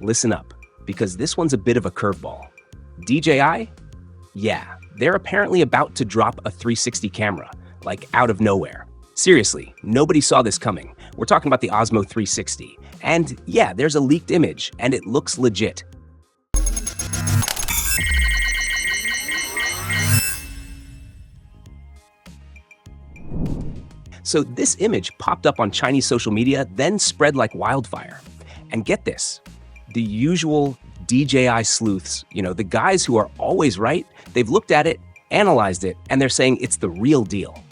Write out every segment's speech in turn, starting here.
Listen up, because this one's a bit of a curveball. DJI? Yeah, they're apparently about to drop a 360 camera, like out of nowhere. Seriously, nobody saw this coming. We're talking about the Osmo 360. And yeah, there's a leaked image, and it looks legit. So this image popped up on Chinese social media, then spread like wildfire. And get this, the usual DJI sleuths, the guys who are always right, they've looked at it, analyzed it, and they're saying it's the real deal.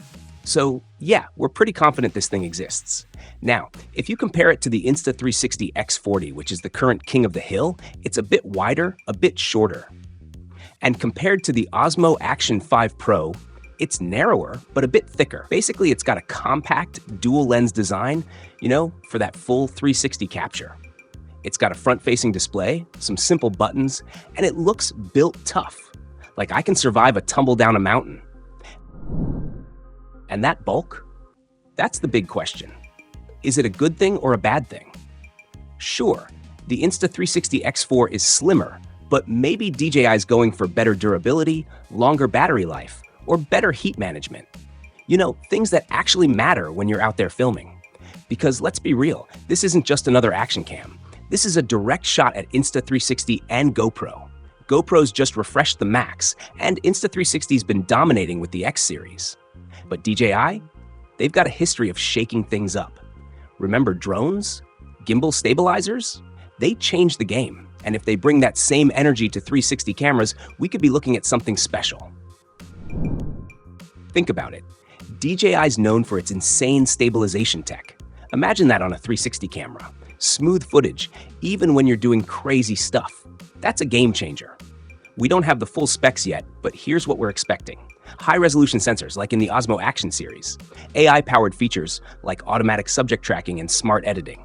So yeah, we're pretty confident this thing exists. Now, if you compare it to the Insta360 X40, which is the current king of the hill, it's a bit wider, a bit shorter. And compared to the Osmo Action 5 Pro, it's narrower, but a bit thicker. Basically, it's got a compact dual lens design, for that full 360 capture. It's got a front-facing display, some simple buttons, and it looks built tough. Like I can survive a tumble down a mountain. And that bulk? That's the big question. Is it a good thing or a bad thing? Sure, the Insta360 X4 is slimmer, but maybe DJI's going for better durability, longer battery life, or better heat management. Things that actually matter when you're out there filming. Because let's be real, this isn't just another action cam. This is a direct shot at Insta360 and GoPro. GoPro's just refreshed the Max, and Insta360's been dominating with the X series. But DJI? They've got a history of shaking things up. Remember drones? Gimbal stabilizers? They changed the game, and if they bring that same energy to 360 cameras, we could be looking at something special. Think about it. DJI's known for its insane stabilization tech. Imagine that on a 360 camera. Smooth footage, even when you're doing crazy stuff. That's a game changer. We don't have the full specs yet, but here's what we're expecting. High-resolution sensors like in the Osmo Action series. AI-powered features like automatic subject tracking and smart editing.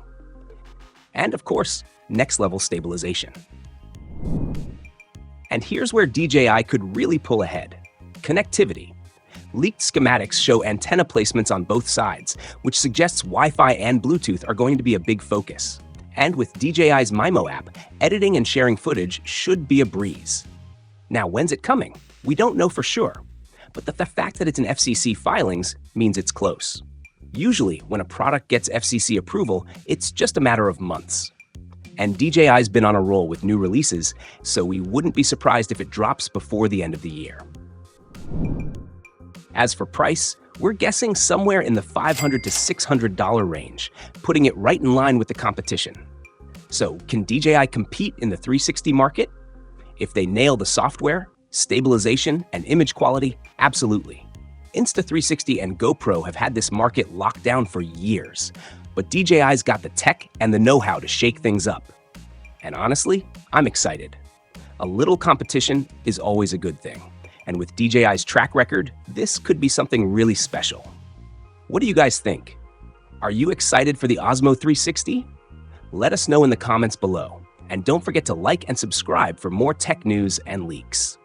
And of course, next-level stabilization. And here's where DJI could really pull ahead. Connectivity. Leaked schematics show antenna placements on both sides, which suggests Wi-Fi and Bluetooth are going to be a big focus. And with DJI's MIMO app, editing and sharing footage should be a breeze. Now, when's it coming? We don't know for sure, but the fact that it's in FCC filings means it's close. Usually, when a product gets FCC approval, it's just a matter of months. And DJI's been on a roll with new releases, so we wouldn't be surprised if it drops before the end of the year. As for price, we're guessing somewhere in the $500 to $600 range, putting it right in line with the competition. So, can DJI compete in the 360 market? If they nail the software, stabilization, and image quality, absolutely. Insta360 and GoPro have had this market locked down for years, but DJI's got the tech and the know-how to shake things up. And honestly, I'm excited. A little competition is always a good thing. And with DJI's track record, this could be something really special. What do you guys think? Are you excited for the Osmo 360? Let us know in the comments below. And don't forget to like and subscribe for more tech news and leaks.